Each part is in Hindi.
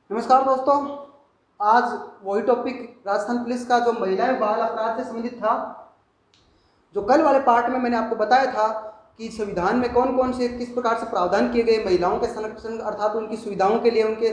नमस्कार दोस्तों। आज वही टॉपिक राजस्थान पुलिस का जो महिलाएं बाल अपराध से संबंधित था। जो कल वाले पार्ट में मैंने आपको बताया था कि संविधान में कौन कौन से किस प्रकार से प्रावधान किए गए महिलाओं के संरक्षण अर्थात उनकी सुविधाओं के लिए, उनके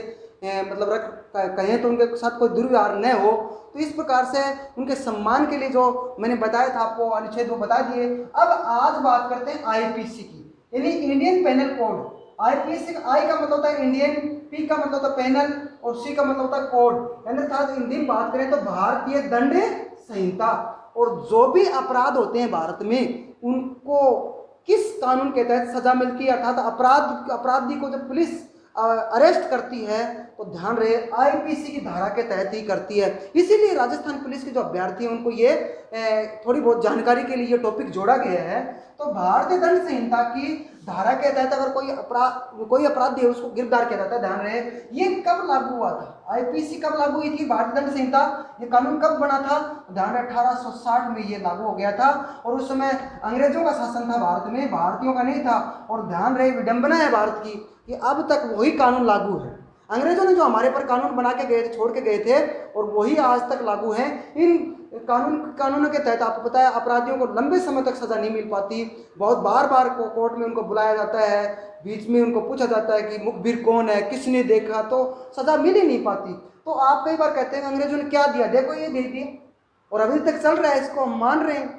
मतलब कहें तो उनके साथ कोई दुर्व्यवहार न हो, तो इस प्रकार से उनके सम्मान के लिए जो मैंने बताया था आपको अनुच्छेद वो बता दिए। अब आज बात करते हैं आईपीसी की, यानी इंडियन पेनल कोड। आईपीसी, आई का मतलब होता है इंडियन, पी का मतलब होता है पेनल और सी का मतलब होता है कोड। यानी अर्थात हिंदी में बात करें तो भारतीय दंड संहिता। और जो भी अपराध होते हैं भारत में उनको किस कानून के तहत सजा मिलती है, अर्थात अपराधी को जब पुलिस अरेस्ट करती है तो ध्यान रहे आईपीसी की धारा के तहत ही करती है। इसीलिए राजस्थान पुलिस के जो अभ्यर्थी हैं उनको ये थोड़ी बहुत जानकारी के लिए ये टॉपिक जोड़ा गया है। तो भारतीय दंड संहिता की धारा के तहत अगर कोई अपराधी है उसको गिरफ्तार किया जाता है। ध्यान रहे ये कब लागू हुआ था, आईपीसी कब लागू हुई थी, भारतीय दंड संहिता ये कानून कब बना था? ध्यान रहे 1860 में ये लागू हो गया था। और उस समय अंग्रेजों का शासन था भारत में, भारतीयों का नहीं था। और ध्यान रहे विडंबना है भारत की कि अब तक वही कानून लागू है। अंग्रेजों ने जो हमारे पर कानून बना के गए थे, छोड़ के गए थे, और वही आज तक लागू है। इन कानूनों के तहत आपको पता है अपराधियों को लंबे समय तक सजा नहीं मिल पाती। बहुत बार बार कोर्ट में उनको बुलाया जाता है, बीच में उनको पूछा जाता है कि मुखबिर कौन है, किसने देखा, तो सजा मिल ही नहीं पाती। तो आप कई बार कहते हैं अंग्रेजों ने क्या दिया, देखो ये दे दिया और अभी तक चल रहा है, इसको हम मान रहे हैं।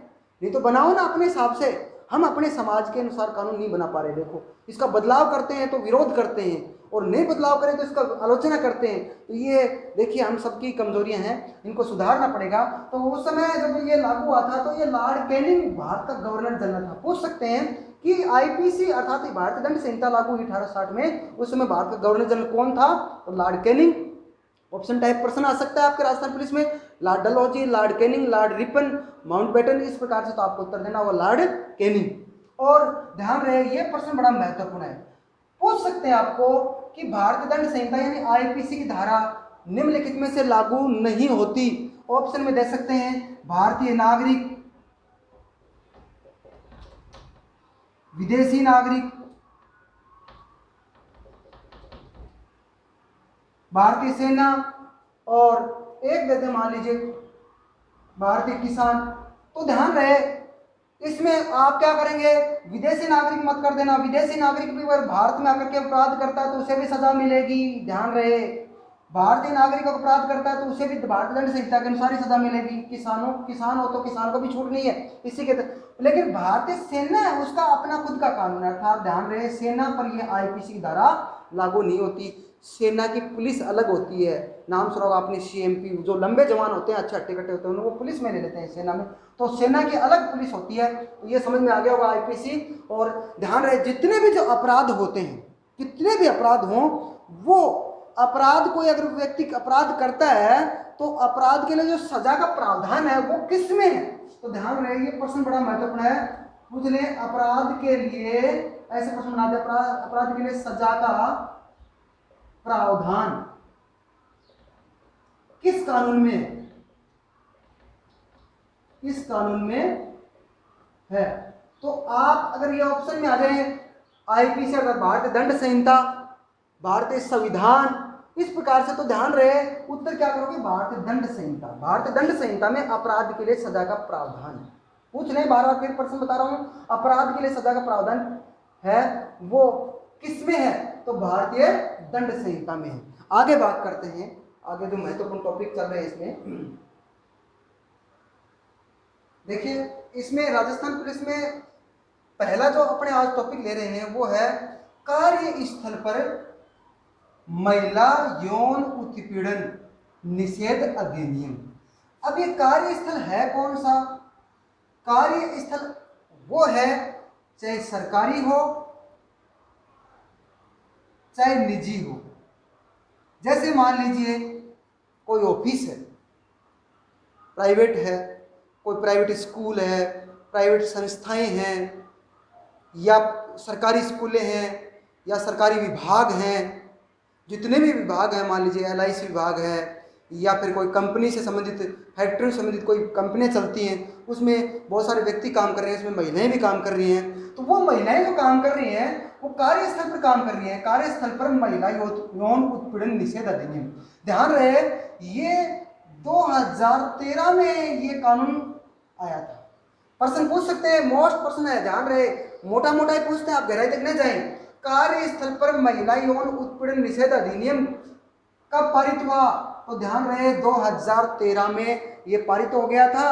नहीं तो बनाओ ना अपने हिसाब से। हम अपने समाज के अनुसार कानून नहीं बना पा रहे। देखो इसका बदलाव करते हैं तो विरोध करते हैं, और नहीं बदलाव करें तो इसका आलोचना करते हैं। तो ये देखिए हम सबकी कमजोरियां हैं, इनको सुधारना पड़ेगा। तो उस समय जब ये लागू हुआ था तो ये लॉर्ड कैनिंग भारत का गवर्नर जनरल था। पूछ सकते हैं कि आईपीसी अर्थात भारतीय दंड संहिता लागू हुई 1860 में, उस समय भारत का गवर्नर जनरल कौन था? तो लॉर्ड कैनिंग। ऑप्शन टाइप प्रश्न आ सकता है आपके राजस्थान पुलिस में, Lord Dalhousie, Lord Canning, Lord Ripon, Mountbatten, इस प्रकार से। तो आपको उत्तर देना होगा लॉर्ड कैनिंग। और ध्यान रहे ये प्रश्न बड़ा महत्वपूर्ण है। पूछ सकते हैं आपको कि भारतीय दंड संहिता यानी आईपीसी की धारा निम्नलिखित में से लागू नहीं होती। ऑप्शन में दे सकते हैं भारतीय नागरिक, विदेशी नागरिक, भारतीय सेना, और एक देते मान लीजिए भारतीय किसान। तो ध्यान रहे इसमें आप क्या करेंगे, विदेशी नागरिक मत कर देना। विदेशी नागरिक भी अगर भारत में आकर के अपराध करता है तो उसे भी सजा मिलेगी। ध्यान रहे भारतीय नागरिक अपराध करता है तो उसे भी भारतीय दंड संहिता के अनुसार ही सजा मिलेगी। किसान हो तो किसान को भी छूट नहीं है इसी के लेकिन भारतीय सेना है उसका अपना खुद का कानून है, अर्थात ध्यान रहे सेना पर यह आईपीसी की धारा लागू नहीं होती। सेना की पुलिस अलग होती है, नाम सुना होगा आपने सीएमपी। जो लंबे जवान होते हैं, अच्छे हट्टे कट्टे होते हैं, उनको पुलिस में ले लेते हैं सेना में। तो सेना की अलग पुलिस होती है। तो ये समझ में आ गया होगा आईपीसी। और ध्यान रहे जितने भी जो अपराध होते हैं, कितने भी अपराध हों, वो अपराध कोई अगर व्यक्ति अपराध करता है तो अपराध के लिए जो सजा का प्रावधान है वो किस में है? तो ध्यान रहे ये प्रश्न बड़ा महत्वपूर्ण है। पूछ ले अपराध के लिए, ऐसे प्रश्न बना दे अपराध के लिए सजा का प्रावधान किस कानून में, किस कानून में है? तो आप अगर ये ऑप्शन में आ जाए आईपीसी अगर भारतीय दंड संहिता, भारतीय संविधान, इस प्रकार से, तो ध्यान रहे उत्तर क्या करोगे, भारतीय दंड संहिता। भारतीय दंड संहिता में अपराध के लिए सजा का प्रावधान है। पूछ लें बार बार फिर प्रश्न बता रहा हूं, अपराध के लिए सजा का प्रावधान है वो किसमें है? तो भारतीय दंड संहिता में है। आगे बात करते हैं, आगे जो महत्वपूर्ण टॉपिक चल रहे हैं इसमें देखिए, इसमें राजस्थान पुलिस में पहला जो अपने आज टॉपिक ले रहे हैं वो है कार्यस्थल पर महिला यौन उत्पीड़न निषेध अधिनियम। अब ये कार्यस्थल है कौन सा? कार्यस्थल वो है चाहे सरकारी हो चाहे निजी हो। जैसे मान लीजिए कोई ऑफिस है, प्राइवेट है, कोई प्राइवेट स्कूल है, प्राइवेट संस्थाएं हैं, या सरकारी स्कूलें हैं, या सरकारी विभाग हैं, जितने भी विभाग हैं, मान लीजिए एलआईसी विभाग है, या फिर कोई कंपनी से संबंधित, फैक्ट्री से संबंधित कोई कंपनियां चलती हैं, उसमें बहुत सारे व्यक्ति काम कर रहे हैं, उसमें महिलाएं भी काम कर रही हैं। तो वो महिलाएं जो काम कर रही हैं वो कार्यस्थल पर काम कर रही हैं। कार्यस्थल पर महिला यौन उत्पीड़न निषेध अधिनियम, ध्यान रहे ये 2013 में ये कानून आया था। प्रश्न पूछ सकते हैं, मोस्ट प्रश्न है, ध्यान रहे, मोटा मोटा ही पूछते हैं, आप गहराई तक नहीं जाएं। कार्यस्थल पर महिला यौन उत्पीड़न निषेध अधिनियम कब पारित हुआ? तो ध्यान रहे 2013 में ये पारित हो गया था,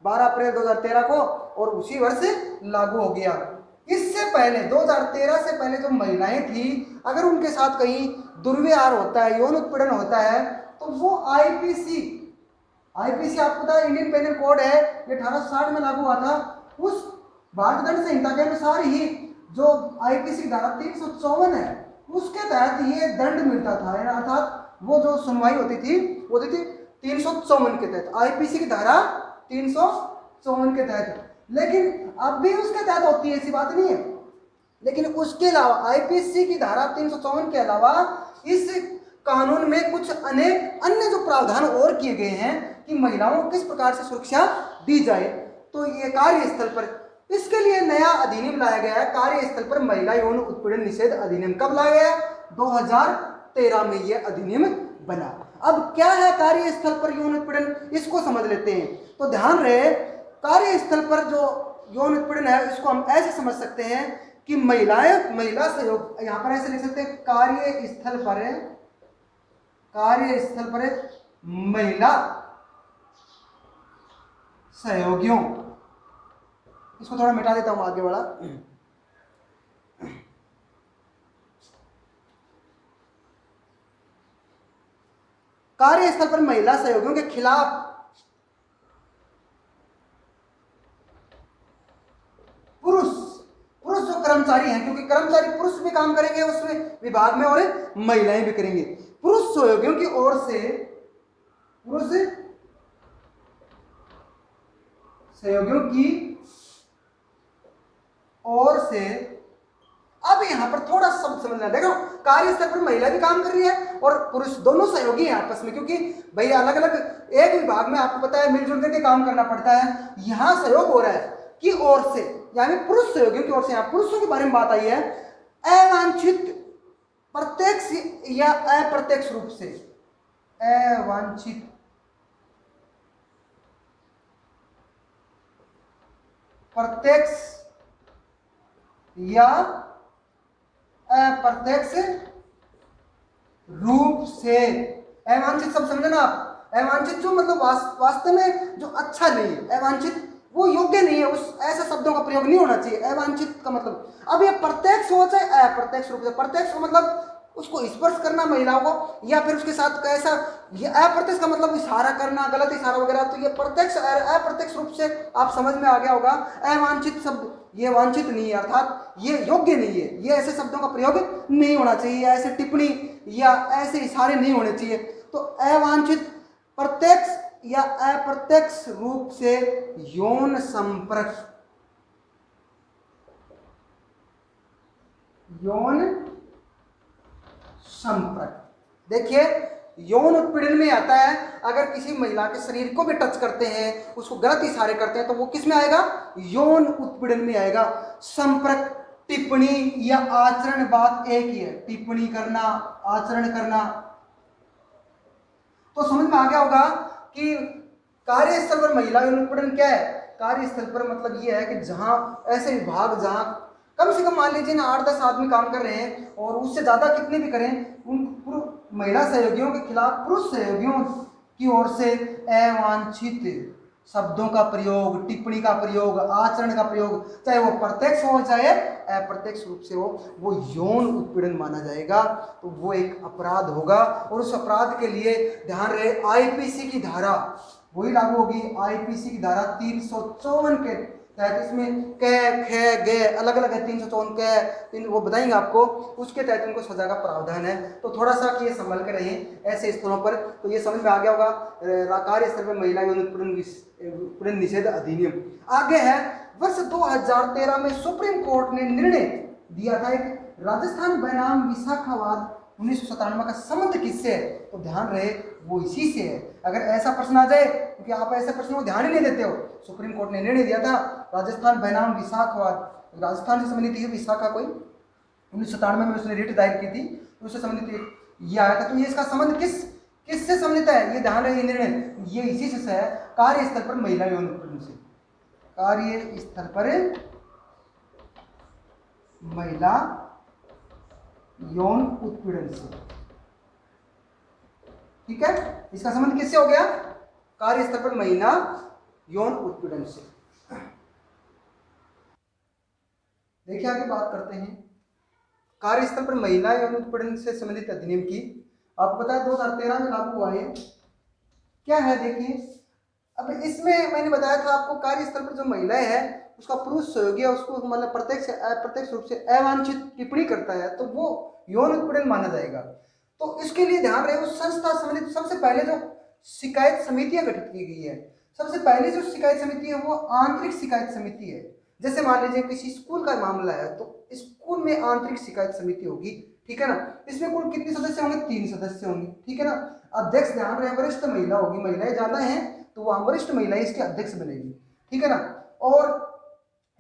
12 अप्रैल 2013 को, और उसी वर्ष लागू हो गया। इससे पहले 2013 से पहले जो महिलाएं थी, अगर उनके साथ कहीं दुर्व्यवहार होता है, यौन उत्पीड़न होता है, तो वो आईपीसी आपको पता है इंडियन पेनल कोड है, ये 1860 में लागू हुआ था। उस भारतीय दंड संहिता के अनुसार ही जो आईपीसी की धारा 354 है उसके तहत ये दंड मिलता था, अर्थात वो जो सुनवाई होती थी वो होती थी 354 के तहत, आईपीसी की धारा 354 के तहत। लेकिन अब भी उसके तहत होती है, ऐसी बात नहीं है। लेकिन उसके अलावा आईपीसी की धारा 354 के अलावा इस कानून में कुछ अनेक अन्य जो प्रावधान और किए गए हैं कि महिलाओं को किस प्रकार से सुरक्षा दी जाए। तो ये कार्यस्थल पर इसके लिए नया अधिनियम लाया गया है, कार्यस्थल पर महिला यौन उत्पीड़न निषेध अधिनियम। कब लाया गया? 2013 में यह अधिनियम बना। अब क्या है कार्यस्थल पर यौन उत्पीड़न, इसको समझ लेते हैं। तो ध्यान रहे कार्यस्थल पर जो यौन उत्पीड़न है इसको हम ऐसे समझ सकते हैं कि महिला सहयोग, यहां पर ऐसे लिख सकते हैं कार्यस्थल पर महिला सहयोगियों, इसको थोड़ा मिटा देता हूं आगे वाला। कार्यस्थल पर महिला सहयोगियों के खिलाफ पुरुष जो कर्मचारी हैं, क्योंकि कर्मचारी पुरुष भी काम करेंगे उसमें विभाग में और महिलाएं भी करेंगे, पुरुष सहयोगियों की ओर से, पुरुष सहयोगियों की ओर से। अब यहां पर थोड़ा शब्द समझना, देखो कार्यस्थल पर महिला भी काम कर रही है और पुरुष, दोनों सहयोगी हैं आपस में, क्योंकि भाई अलग अलग एक विभाग में आपको पता है मिलजुल करके काम करना पड़ता है। यहां सहयोग हो रहा है की ओर से, यानी पुरुष सहयोगियों की ओर से। यहां पुरुषों के बारे में बात आई है, अवांछित प्रत्यक्ष या अप्रत्यक्ष रूप से, अवांछित प्रत्यक्ष या अप्रत्यक्ष रूप से। अवांछित सब समझे ना आप, अवांछित जो मतलब वास्तव में जो अच्छा नहीं है, अवांछित वो योग्य नहीं है, उस ऐसे शब्दों का प्रयोग नहीं होना चाहिए। अवांछित का मतलब, अब ये प्रत्यक्ष हो चाहे अप्रत्यक्ष रूप से, प्रत्यक्ष का मतलब उसको स्पर्श करना महिलाओं को, या फिर उसके साथ कैसा, ये अप्रत्यक्ष का मतलब इशारा करना, गलत इशारा वगैरह। तो ये प्रत्यक्ष अप्रत्यक्ष रूप से आप समझ में आ गया होगा। अवांछित शब्द ये वांछित नहीं है, अर्थात ये योग्य नहीं है, ये ऐसे शब्दों का प्रयोग नहीं होना चाहिए, ऐसे टिप्पणी या ऐसे इशारे नहीं होने चाहिए। तो अवांछित प्रत्यक्ष या अप्रत्यक्ष रूप से यौन संपर्क, यौन संपर्क, देखिए यौन उत्पीड़न में आता है अगर किसी महिला के शरीर को भी टच करते हैं, उसको गलत इशारे करते हैं, तो वो किस में आएगा? यौन उत्पीड़न में आएगा। संपर्क, टिप्पणी या आचरण, बात एक ही है, टिप्पणी करना, आचरण करना। तो समझ में आ गया होगा कि कार्यस्थल पर महिला यौन उत्पीड़न क्या है। कार्यस्थल पर मतलब ये है कि जहां ऐसे विभाग, जहां कम से कम मान लीजिए ना 8-10 आदमी काम कर रहे हैं और उससे ज्यादा कितने भी करें, उन महिला सहयोगियों के खिलाफ पुरुष सहयोगियों की ओर से अवांछित शब्दों का प्रयोग, टिप्पणी का प्रयोग, आचरण का प्रयोग, चाहे वो प्रत्यक्ष हो चाहे अप्रत्यक्ष रूप से हो, वो यौन उत्पीड़न माना जाएगा। तो वो एक अपराध होगा और उस अपराध के लिए ध्यान रहे आईपीसी की धारा वही लागू होगी, आईपीसी की धारा 354 के तहत। इसमें कै खे गे अलग अलग है, 354 कै वो बताएंगे आपको, उसके तहत उनको सजा का प्रावधान है। तो थोड़ा सा कि ये संभल के रहें ऐसे स्थलों पर, तो ये समझ में आ गया होगा कार्यस्थल पर महिला यौन उत्पीड़न निषेध अधिनियम। आगे है वर्ष 2013 में सुप्रीम कोर्ट ने निर्णय दिया था, एक राजस्थान बनाम विशाखावाद 1997 का संबंध किससे है, तो ध्यान रहे वो इसी से है। अगर ऐसा प्रश्न आ जाए, क्योंकि आप ऐसे प्रश्नों को ध्यान ही नहीं देते हो, सुप्रीम कोर्ट ने निर्णय दिया था राजस्थान बनाम विशाखावाद, राजस्थान से संबंधित है विशाखा कोई 1997 में उसने रिट दायर की थी, तो उससे संबंधित ये आया था। तो ये इसका संबंध किससे संबंधित है, ये ध्यान रहे ये निर्णय ये इसी से है, कार्यस्थल पर महिला यौन उत्पीड़न से, कार्यस्थल पर महिला यौन उत्पीड़न से। ठीक है, इसका संबंध किससे हो गया, कार्यस्थल पर महिला यौन उत्पीड़न से। देखिए आगे बात करते हैं कार्यस्थल पर महिला यौन उत्पीड़न से संबंधित अधिनियम की। आपको पता है 2013 में लागू हुआ है। क्या है देखिए, अब इसमें मैंने बताया था आपको, कार्यस्थल पर जो महिलाएं है उसका पुरुष सहयोगी उसको मतलब प्रत्यक्ष अप्रत्यक्ष रूप से अवांछित टिप्पणी करता है तो वो यौन उत्पीड़न माना जाएगा। तो इसके लिए ध्यान रहे उस संस्था संबंधित सबसे पहले जो शिकायत समितियां गठित की गई है, सबसे पहले जो शिकायत समिति है वो आंतरिक शिकायत समिति है। जैसे मान लीजिए किसी स्कूल का मामला है तो स्कूल में आंतरिक शिकायत समिति होगी, ठीक है ना। इसमें कुल कितने सदस्य होंगे, 3 सदस्य होंगे, ठीक है ना। अध्यक्ष ध्यान रहे वरिष्ठ महिला होगी, महिलाएं ज्यादा हैं तो वहां वरिष्ठ महिलाएं इसके अध्यक्ष बनेगी, ठीक है ना। और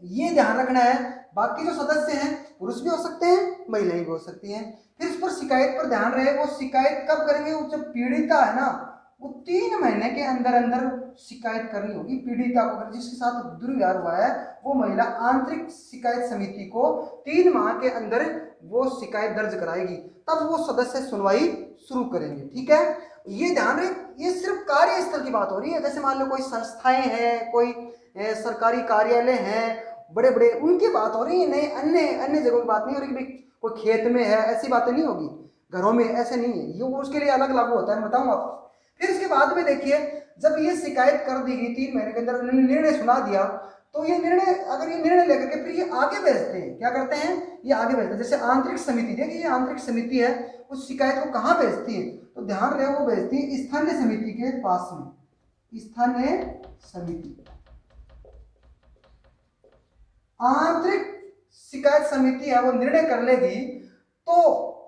ये ध्यान रखना है बाकी जो सदस्य हैं पुरुष भी हो सकते हैं महिलाएं भी हो सकती हैं। फिर इस पर शिकायत पर ध्यान रहे वो शिकायत कब करेंगे, वो जब पीड़िता है ना वो 3 महीने के अंदर अंदर शिकायत करनी होगी पीड़िता को। अगर जिसके साथ दुर्व्यवहार हुआ है वो महिला आंतरिक शिकायत समिति को 3 माह के अंदर वो शिकायत दर्ज कराएगी, तब वो सदस्य सुनवाई शुरू करेंगे, ठीक है। ये ध्यान रहे ये सिर्फ कार्यस्थल की बात हो रही है। जैसे मान लो कोई संस्थाएं हैं, कोई सरकारी कार्यालय हैं बड़े बड़े, उनकी बात हो रही है, नहीं अन्य जगहों की बात नहीं हो रही। कोई खेत में है ऐसी बातें नहीं होगी, घरों में ऐसे नहीं है, ये उसके लिए अलग लागू होता है, मैं बताऊँ आपको। फिर इसके बाद में देखिए जब ये शिकायत कर दी गई 3 महीने के अंदर उन्होंने निर्णय सुना दिया तो ये निर्णय अगर ये निर्णय लेकर के फिर ये आगे भेजते हैं, क्या करते हैं ये आगे भेजते हैं। जैसे आंतरिक समिति, देखिए ये आंतरिक समिति है, उस शिकायत को कहाँ भेजती है तो ध्यान रहे वो भेजती है स्थानीय समिति के पास में। स्थानीय समिति, आंतरिक शिकायत समिति है वो निर्णय कर लेगी तो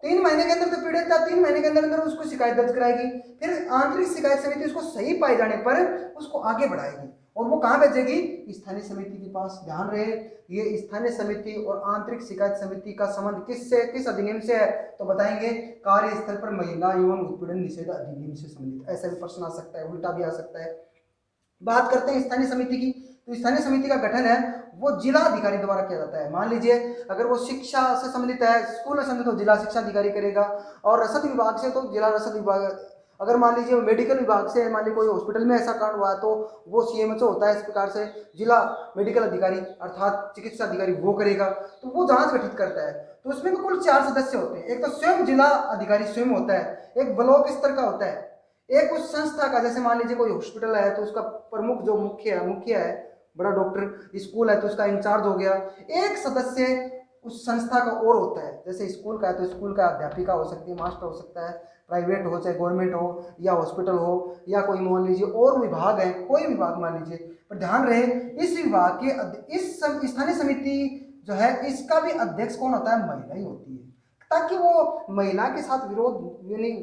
3 महीने के अंदर तो पीड़ित था 3 महीने के अंदर अंदर उसको शिकायत दर्ज कराएगी। फिर आंतरिक शिकायत समिति उसको सही पाए जाने पर उसको आगे बढ़ाएगी और वो कहाँ भेजेगी, स्थानीय समिति के पास। ध्यान रहे ये स्थानीय समिति और आंतरिक शिकायत समिति का संबंध किस अधिनियम से है तो बताएंगे कार्यस्थल पर महिला यौन उत्पीड़न निषेध अधिनियम से संबंधित। ऐसा भी प्रश्न आ सकता है, उल्टा भी आ सकता है। बात करते हैं स्थानीय समिति की, तो स्थानीय समिति का गठन है वो जिला अधिकारी द्वारा किया जाता है। मान लीजिए अगर वो शिक्षा से संबंधित है, स्कूल से संबंधित तो जिला शिक्षा अधिकारी करेगा, और रसद विभाग से तो जिला रसद विभाग, अगर मान लीजिए मेडिकल विभाग से मान लीजिए कोई हॉस्पिटल में ऐसा कांड हुआ तो वो सीएमएचओ होता है, इस प्रकार से जिला मेडिकल अधिकारी अर्थात चिकित्सा अधिकारी वो करेगा, तो वो जांच गठित करता है। तो उसमें कुल 4 सदस्य होते हैं। एक तो स्वयं जिला अधिकारी स्वयं होता है, एक ब्लॉक स्तर का होता है, एक उस संस्था का, जैसे मान लीजिए कोई हॉस्पिटल है तो उसका प्रमुख जो मुख्य है बड़ा डॉक्टर, स्कूल है तो उसका इंचार्ज हो गया। एक सदस्य उस संस्था का और होता है, जैसे स्कूल का है तो स्कूल का अध्यापिका हो सकती है, मास्टर हो सकता है, प्राइवेट हो चाहे गवर्नमेंट हो या हॉस्पिटल हो या कोई मान लीजिए और विभाग है, कोई विभाग मान लीजिए। पर ध्यान रहे इस विभाग के इस स्थानीय समिति जो है इसका भी अध्यक्ष कौन होता है, महिला ही होती है, ताकि वो महिला के साथ विरोध यानी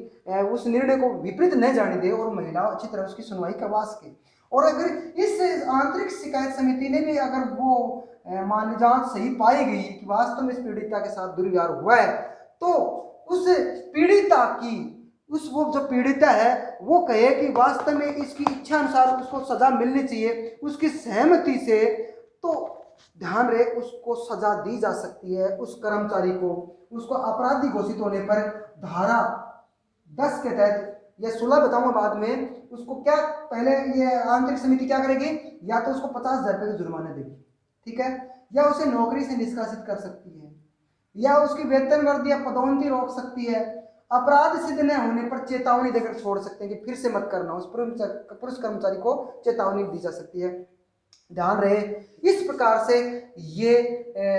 उस निर्णय को विपरीत न जाने दे और महिला अच्छी तरह उसकी सुनवाई करवा सके। और अगर इस आंतरिक शिकायत समिति ने भी अगर वो मान जांच सही पाई गई कि वास्तव में इस पीड़िता के साथ दुर्व्यवहार हुआ है तो उस पीड़िता की वो जो पीड़िता है वो कहे कि वास्तव में इसकी इच्छा अनुसार उसको सजा मिलनी चाहिए उसकी सहमति से, तो ध्यान रहे उसको सजा दी जा सकती है। उस कर्मचारी को उसको अपराधी घोषित होने पर धारा 10 के तहत या 16 बताऊंगा बाद में, उसको क्या पहले ये आंतरिक समिति क्या करेगी, या तो उसको 50,000 रुपये का जुर्माना देगी, ठीक है, या उसे नौकरी से निष्कासित कर सकती है, या उसकी वेतन वृद्धि या पदोन्नति रोक सकती है, अपराध सिद्ध न होने पर चेतावनी देकर छोड़ सकते हैं कि फिर से मत करना, उस पुरुष कर्मचारी को चेतावनी दी जा सकती है। ध्यान रहे इस प्रकार से ये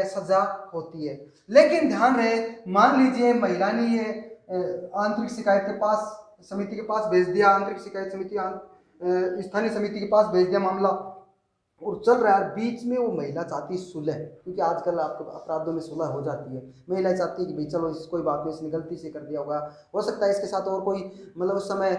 सजा होती है। लेकिन ध्यान रहे मान लीजिए महिला ने ये आंतरिक शिकायत के पास समिति के पास भेज दिया, आंतरिक शिकायत समिति स्थानीय समिति के पास भेज दिया मामला, और चल रहा है, बीच में वो महिला चाहती है सुलह, क्योंकि आजकल आपको अपराधों में सुलह हो जाती है। महिला चाहती है कि भाई चलो इस कोई बात नहीं, इसने गलती से कर दिया होगा, हो सकता है इसके साथ और कोई मतलब उस समय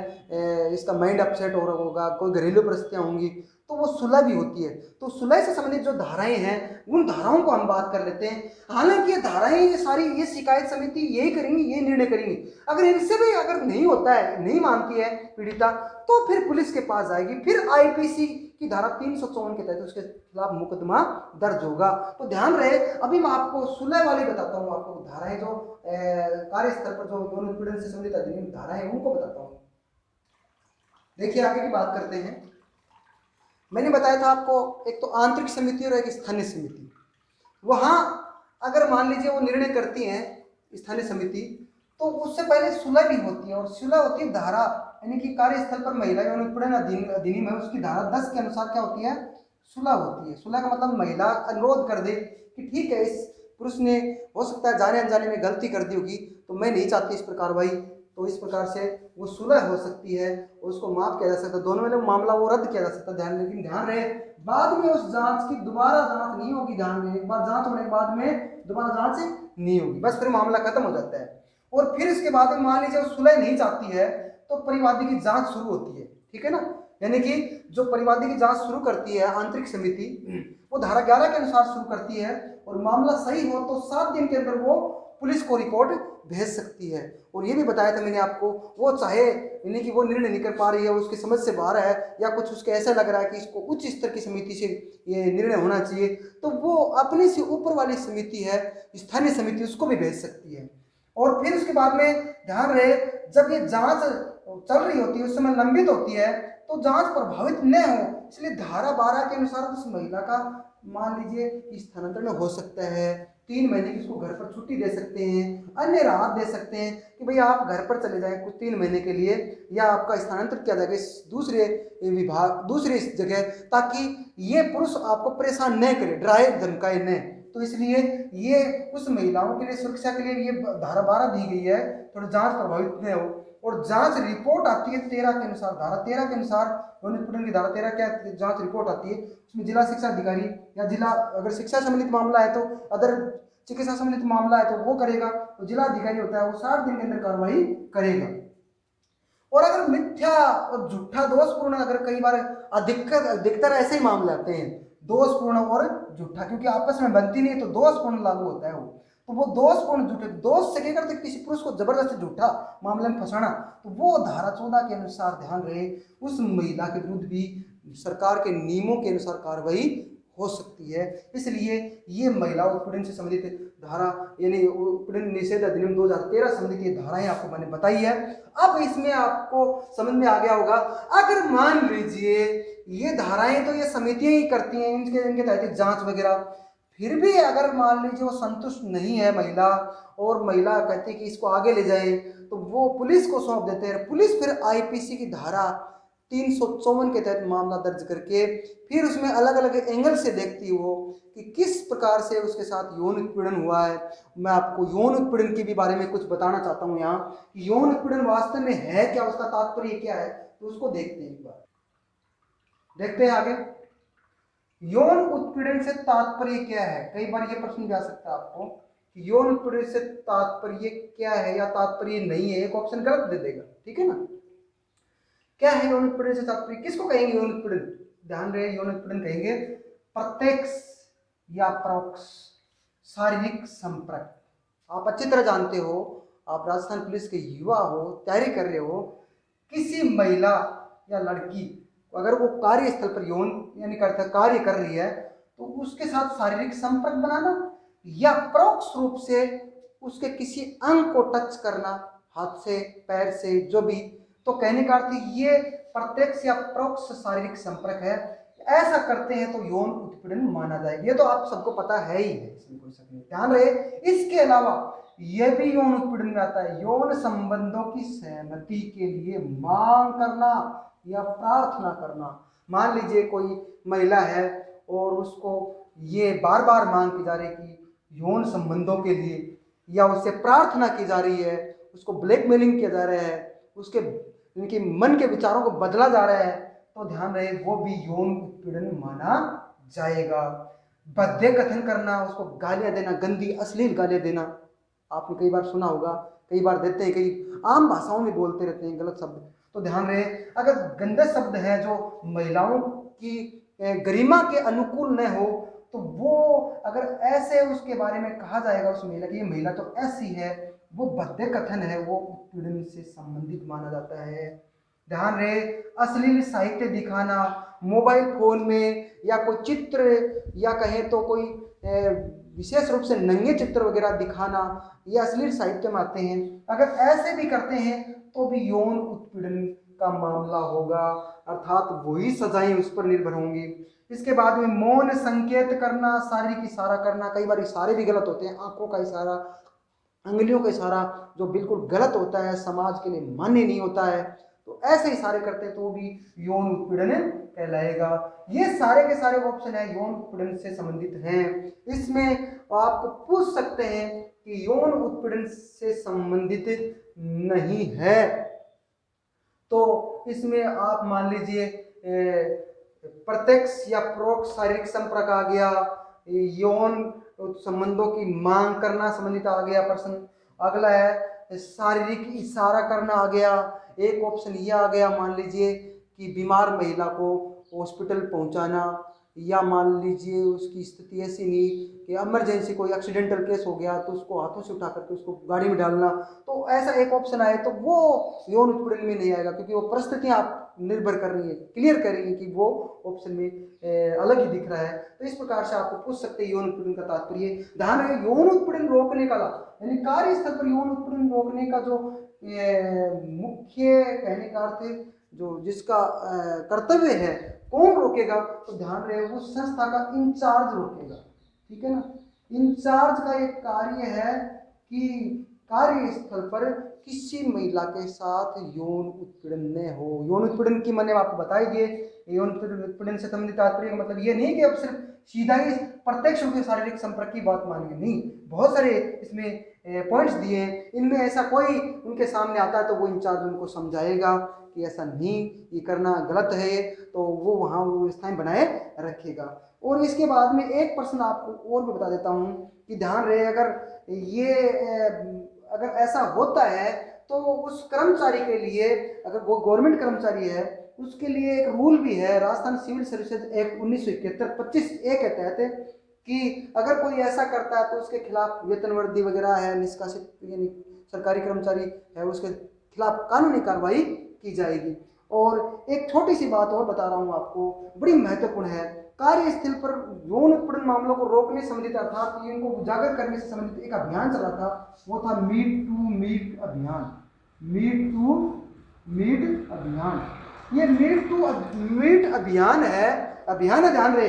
इसका माइंड अपसेट हो रहा होगा, कोई घरेलू परिस्थितियाँ होंगी, तो वो सुलह भी होती है। तो सुलह से संबंधित जो धाराएं हैं उन धाराओं को हम बात कर लेते हैं। हालांकि ये धाराएं ये सारी ये शिकायत समिति यही करेंगी, ये निर्णय करेंगी। अगर इनसे भी अगर नहीं होता है, नहीं मानती है पीड़िता, तो फिर पुलिस के पास जाएगी, फिर आईपीसी की धारा 354 के तहत उसके खिलाफ मुकदमा दर्ज होगा। तो ध्यान रहे, अभी मैं आपको सुलह वाली बताता हूँ, आपको धाराएं जो कार्यस्थल पर जो यौन उत्पीड़न से संबंधित अधिनियम धाराएं उनको बताता हूँ। देखिए आगे की बात करते हैं। मैंने बताया था आपको एक तो आंतरिक समिति और एक स्थानीय समिति। वहां अगर मान लीजिए वो निर्णय करती हैं स्थानीय समिति, तो उससे पहले सुलह भी होती है, और सुलह होती है धारा यानी कि कार्यस्थल पर महिला यौन उत्पीड़न अधिनियम है उसकी धारा 10 के अनुसार क्या होती है, सुलह होती है। सुलह का मतलब महिला अनुरोध कर दे कि ठीक है, इस पुरुष ने हो सकता है जाने अनजाने में गलती कर दी होगी, तो मैं नहीं चाहती इस प्रकार भाई, तो इस प्रकार से वो सुलह हो सकती है, उसको माफ किया जा सकता है, दोनों में मामला वो रद्द किया जा सकता है। ध्यान, लेकिन ध्यान रहे बाद में उस जांच की दोबारा जांच नहीं होगी। ध्यान रहे, एक बार जांच होने के बाद में दोबारा जांच नहीं होगी, बस फिर मामला खत्म हो जाता है। और फिर इसके बाद में मान लीजिए वो सुलह नहीं चाहती है, तो परिवादी की जांच शुरू होती है, ठीक है ना। यानी कि जो परिवादी की जांच शुरू करती है आंतरिक समिति, वो धारा 11 के अनुसार शुरू करती है, और मामला सही हो तो 7 दिन के अंदर वो पुलिस को रिपोर्ट भेज सकती है। और ये भी बताया था मैंने आपको, वो चाहे यानी कि वो निर्णय नहीं कर पा रही है, उसकी समझ से बाहर है, या कुछ उसके ऐसा लग रहा है कि इसको उच्च स्तर की समिति से ये निर्णय होना चाहिए, तो वो अपने से ऊपर वाली समिति है स्थानीय समिति, उसको भी भेज सकती है। और फिर उसके बाद में ध्यान रहे, जब ये जांच चल रही होती है उस समय लंबित होती है, तो जांच प्रभावित न हो, इसलिए धारा 12 के अनुसार उस महिला का मान लीजिए स्थानांतरण हो सकता है, 3 महीने की उसको घर पर छुट्टी दे सकते हैं, अन्य राहत दे सकते हैं कि भाई आप घर पर चले जाएं कुछ 3 महीने के लिए, या आपका स्थानांतरित किया जाएगा इस दूसरे विभाग दूसरी जगह, ताकि ये पुरुष आपको परेशान न करे, डराए धमकाए न। तो इसलिए ये उस महिलाओं के लिए सुरक्षा के लिए ये धारा 12 दी गई है, थोड़ी जांच प्रभावित न हो। और जांच रिपोर्ट आती है 13 के अनुसार, धारा 13 के अनुसार यौन उत्पीड़न की धारा 13 क्या जांच रिपोर्ट आती है, उसमें जिला शिक्षा अधिकारी या जिला, अगर शिक्षा संबंधित मामला है तो अदर चिकित्सा संबंधित मामला है तो वो करेगा, तो जिला अधिकारी होता है वो 60 दिन के अंदर कार्रवाई करेगा। और अगर मिथ्या और झूठा दोषपूर्ण, अगर कई बार अधिकतर ऐसे ही मामले आते हैं दोषपूर्ण और झूठा, क्योंकि आपस में बनती नहीं है तो दोषपूर्ण लागू होता है वो, तो वो दोषपूर्ण झूठे दोष से क्या करते किसी पुरुष को जबरदस्ती झूठा मामले में फंसाना, तो वो धारा 14 के अनुसार ध्यान रहे उस महिला के विरुद्ध भी सरकार के नियमों के अनुसार कार्रवाई हो सकती है। इसलिए ये महिला उत्पीड़न से संबंधित धारा यानी उत्पीड़न निषेध अधिनियम 2013 संबंधित ये धाराएं आपको मैंने बताई है। अब इसमें आपको समझ में आ गया होगा, अगर मान लीजिए ये धाराएं तो ये समितियां ही करती हैं, इनके तहत जांच वगैरह, फिर भी अगर मान लीजिए वो संतुष्ट नहीं है महिला, और महिला कहती है कि इसको आगे ले जाए, तो वो पुलिस को सौंप देते हैं। पुलिस फिर आईपीसी की धारा 354 के तहत मामला दर्ज करके फिर उसमें अलग अलग एंगल से देखती है वो कि किस प्रकार से उसके साथ यौन उत्पीड़न हुआ है। मैं आपको यौन उत्पीड़न के भी बारे में कुछ बताना चाहता हूँ यहाँ कि यौन उत्पीड़न वास्तव में है क्या, उसका तात्पर्य क्या है, तो उसको देखते हैं एक बार, देखते हैं आगे। यौन उत्पीड़न से तात्पर्य क्या है, कई बार ये प्रश्न भी आ सकता है आपको कि यौन उत्पीड़न से तात्पर्य क्या है या तात्पर्य नहीं है, एक ऑप्शन गलत दे देगा, ठीक है ना। क्या है यौन उत्पीड़न से तात्पर्य, किसको कहेंगे यौन उत्पीड़न, ध्यान रहे यौन उत्पीड़न कहेंगे प्रत्यक्ष या परोक्ष शारीरिक संपर्क। आप अच्छी तरह जानते हो, आप राजस्थान पुलिस के युवा हो, तैयारी कर रहे हो, किसी महिला या लड़की अगर वो कार्यस्थल पर यौन यानी कार्य कर रही है, तो उसके साथ शारीरिक संपर्क बनाना या परोक्ष रूप से उसके किसी अंग को टच करना, हाथ से पैर से जो भी, तो कहने का अर्थ ये प्रत्यक्ष या परोक्ष शारीरिक संपर्क है, ऐसा करते हैं तो यौन उत्पीड़न माना जाएगा। ये तो आप सबको पता है ही है, इसमें कोई शक नहीं। ध्यान रहे इसके अलावा यह भी यौन उत्पीड़न में आता है, यौन संबंधों की सहमति के लिए मांग करना या प्रार्थना करना। मान लीजिए कोई महिला है और उसको ये बार बार मांग की जा रही है कि यौन संबंधों के लिए, या उससे प्रार्थना की जा रही है, उसको ब्लैकमेलिंग किया जा रहा है, उसके उनके मन के विचारों को बदला जा रहा है, तो ध्यान रहे वो भी यौन उत्पीड़न माना जाएगा। भद्दे कथन करना, उसको गालियां देना, गंदी अश्लील गालियां देना, आपने कई बार सुना होगा, कई बार देते हैं, कई आम भाषाओं में बोलते रहते हैं गलत शब्द। तो ध्यान रहे, अगर गंदे शब्द हैं जो महिलाओं की गरिमा के अनुकूल न हो, तो वो अगर ऐसे उसके बारे में कहा जाएगा उस महिला की, ये महिला तो ऐसी है, वो भद्दे कथन है, वो उत्पीड़न से संबंधित माना जाता है। ध्यान रहे, अश्लील साहित्य दिखाना मोबाइल फोन में, या कोई चित्र, या कहें तो कोई विशेष रूप से नंगे चित्र वगैरह दिखाना, ये अश्लील साहित्य में आते हैं। अगर ऐसे भी करते हैं तो भी यौन उत्पीड़न का मामला होगा, अर्थात वही सजाएं उस पर निर्भर होंगी। इसके बाद में मौन संकेत करना, शारीरिक इशारा करना, कई बार इशारे भी गलत होते हैं, आंखों का इशारा, अंगुलियों का इशारा जो बिल्कुल गलत होता है, समाज के लिए मान्य नहीं होता है, तो ऐसे इशारे करते हैं तो भी यौन उत्पीड़न कहलाएगा। ये सारे के सारे ऑप्शन है यौन उत्पीड़न से संबंधित हैं। इसमें आप पूछ सकते हैं कि यौन उत्पीड़न से संबंधित नहीं है, तो इसमें आप मान लीजिए प्रत्यक्ष या परोक्ष शारीरिक संपर्क आ गया, यौन संबंधों की मांग करना संबंधित आ गया प्रश्न। अगला है शारीरिक इशारा करना आ गया। एक ऑप्शन ये आ गया, मान लीजिए कि बीमार महिला को हॉस्पिटल पहुंचाना, या मान लीजिए उसकी स्थिति ऐसी नहीं कि इमरजेंसी कोई एक्सीडेंटल केस हो गया तो उसको हाथों से उठा करके उसको गाड़ी में डालना, तो ऐसा एक ऑप्शन आए तो वो यौन उत्पीड़न में नहीं आएगा, क्योंकि वो परिस्थितियां आप निर्भर कर रही है, क्लियर कर रही है कि वो ऑप्शन में अलग ही दिख रहा है। तो इस प्रकार से आपको पूछ सकते हैं यौन उत्पीड़न का तात्पर्य। ध्यान रहे, यौन उत्पीड़न रोकने का लाभ, यानी कार्यस्थल पर यौन उत्पीड़न रोकने का जो मुख्य कहने का अर्थ जो जिसका कर्तव्य है, कौन रोकेगा, तो ध्यान रहे वो संस्था का इंचार्ज रोकेगा। ठीक है ना, इंचार्ज का एक कार्य है कि कार्यस्थल पर किसी महिला के साथ यौन उत्पीड़न न हो। यौन उत्पीड़न की मैंने आपको बताई दिए, यौन उत्पीड़न से संबंधित तात्पर्य का मतलब ये नहीं कि अब सिर्फ सीधा ही प्रत्यक्ष रूप से शारीरिक संपर्क की बात मानेंगे, नहीं, बहुत सारे इसमें पॉइंट्स दिए हैं। इनमें ऐसा कोई उनके सामने आता है तो वो इंचार्ज उनको समझाएगा कि ऐसा नहीं, ये करना गलत है, तो वो वहाँ व्यवस्थाएं बनाए रखेगा। और इसके बाद में एक प्रश्न आपको और भी बता देता हूँ कि ध्यान रहे, अगर ऐसा होता है तो उस कर्मचारी के लिए, अगर वो गवर्नमेंट कर्मचारी है, उसके लिए एक रूल भी है, Rajasthan civil services act 1971 25A के तहत, कि अगर कोई ऐसा करता है तो उसके खिलाफ वेतन वृद्धि वगैरह है, निष्कासित यानी सरकारी कर्मचारी है, उसके खिलाफ कानूनी कार्रवाई की जाएगी। और एक छोटी सी बात और बता रहा हूँ आपको, बड़ी महत्वपूर्ण है, कार्यस्थल पर यौन उत्पीड़न मामलों को रोकने संबंधित अर्थात इनको उजागर करने से संबंधित एक अभियान चला था, वो था मीट टू मीट अभियान। मीट टू मीट अभियान, ये मीट टू मीट अभियान है, ध्यान रहे,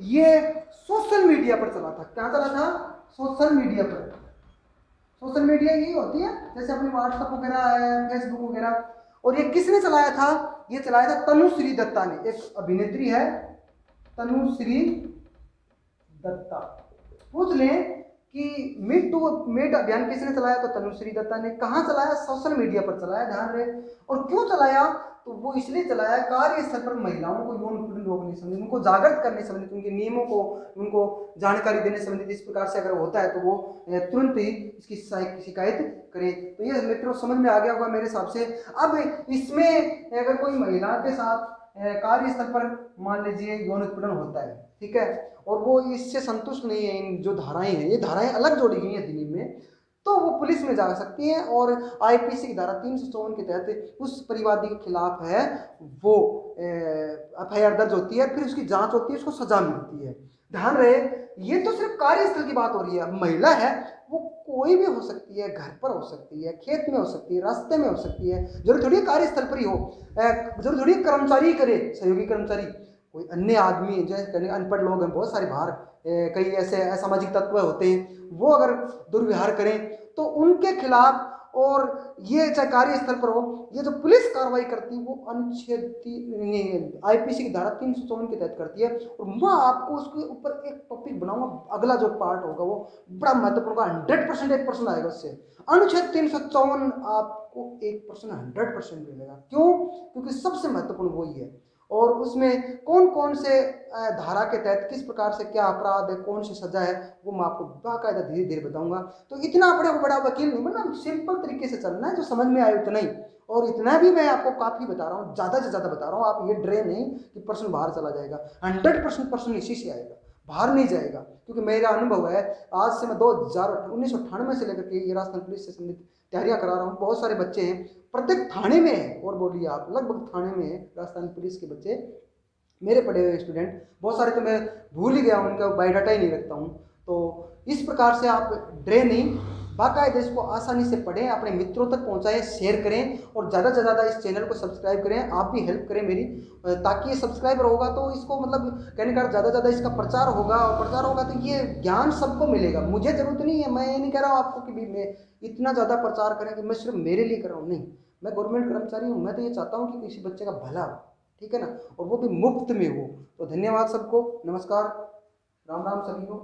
ये सोशल मीडिया पर चला था। क्या चला था? सोशल मीडिया पर। सोशल मीडिया यही होती है जैसे अपने व्हाट्सएप वगैरह है, फेसबुक वगैरह। और ये किसने चलाया था? ये चलाया था तनुश्री दत्ता ने, एक अभिनेत्री है तनुश्री दत्ता। पूछ लें कि मीट टू मीट अभियान किसने चलाया, तो तनुश्री दत्ता ने। कहाँ चलाया? सोशल मीडिया पर चलाया, ध्यान रहे। और क्यों चलाया? तो वो इसलिए चलाया, कार्यस्थल पर महिलाओं को यौन उत्पीड़न रोकने संबंधित, उनको जागृत करने संबंधित, उनके नियमों को उनको जानकारी देने संबंधित। इस प्रकार से अगर होता है तो वो तुरंत ही इसकी शिकायत करें। तो ये मित्रों समझ में आ गया होगा मेरे हिसाब से। अब इसमें अगर कोई महिला के साथ कार्यस्थल पर मान लीजिए यौन उत्पीड़न होता है, ठीक है, और वो इससे संतुष्ट नहीं है, इन जो धाराएं हैं, ये धाराएं अलग जोड़ी गई हैं अधिनियम में, तो वो पुलिस में जा सकती है और आईपीसी की धारा 354 के तहत उस परिवादी के खिलाफ है वो एफआईआर दर्ज होती है, फिर उसकी जांच होती है, उसको सजा मिलती है। ध्यान रहे, ये तो सिर्फ कार्यस्थल की बात हो रही है। महिला है वो कोई भी हो सकती है, घर पर हो सकती है, खेत में हो सकती है, रास्ते में हो सकती है, जरूरी थोड़ी कार्यस्थल पर ही हो, जरूरी थोड़ी कर्मचारी करे, सहयोगी कर्मचारी, कोई अन्य आदमी जैसे अनपढ़ लोग हैं बहुत सारे बाहर, कई ऐसे असामाजिक तत्व होते हैं, वो अगर दुर्व्यवहार करें तो उनके खिलाफ, और ये चाहे कार्यस्थल पर हो, ये जो पुलिस कार्रवाई करती है वो अनुच्छेद आईपीसी की धारा 354 के तहत करती है। और मैं आपको उसके ऊपर एक टॉपिक बनाऊंगा, अगला जो पार्ट होगा वो बड़ा महत्वपूर्ण होगा, 100% 1% आएगा उससे। अनुच्छेद 354 आपको 1% 100% मिलेगा। क्यों? क्योंकि सबसे महत्वपूर्ण वही है। और उसमें कौन कौन से धारा के तहत किस प्रकार से क्या अपराध है, कौन सी सजा है, वो मैं आपको बाकायदा धीरे धीरे बताऊंगा। तो इतना बड़ा वकील नहीं बनना, सिंपल तरीके से चलना है, जो समझ में आए उतना ही। और इतना भी मैं आपको काफ़ी बता रहा हूँ, ज़्यादा से ज़्यादा बता रहा हूँ, आप ये डरे नहीं कि प्रश्न बाहर चला जाएगा। 100% प्रश्न इसी से आएगा, बाहर नहीं जाएगा। क्योंकि मेरा अनुभव है, आज से मैं 1998 से लेकर के ये राजस्थान पुलिस से संबंधित तैयारियां करा रहा हूँ। बहुत सारे बच्चे हैं, प्रत्येक थाने में है, और बोलिए आप लगभग थाने में है राजस्थान पुलिस के बच्चे, मेरे पढ़े हुए स्टूडेंट। बहुत सारे तो मैं भूल ही गया हूँ, उनका बायोडाटा ही नहीं रखता हूँ। तो इस प्रकार से आप डरे नहीं, बाकायदा इसको आसानी से पढ़ें, अपने मित्रों तक पहुँचाएं, शेयर करें, और ज़्यादा से ज़्यादा इस चैनल को सब्सक्राइब करें। आप भी हेल्प करें मेरी, ताकि ये सब्सक्राइबर होगा तो इसको मतलब कहने का ज़्यादा ज़्यादा इसका प्रचार होगा, और प्रचार होगा तो ये ज्ञान सबको मिलेगा। मुझे ज़रूरत नहीं है, मैं ये नहीं कह रहा हूँ आपको कि भी मैं इतना ज़्यादा प्रचार करें कि मैं सिर्फ मेरे लिए कर रहा हूँ, नहीं। मैं गवर्नमेंट कर्मचारी हूँ, मैं तो ये चाहता हूँ कि किसी बच्चे का भला हो, ठीक है ना, और वो भी मुफ्त में हो। तो धन्यवाद सबको, नमस्कार, राम राम सभी को।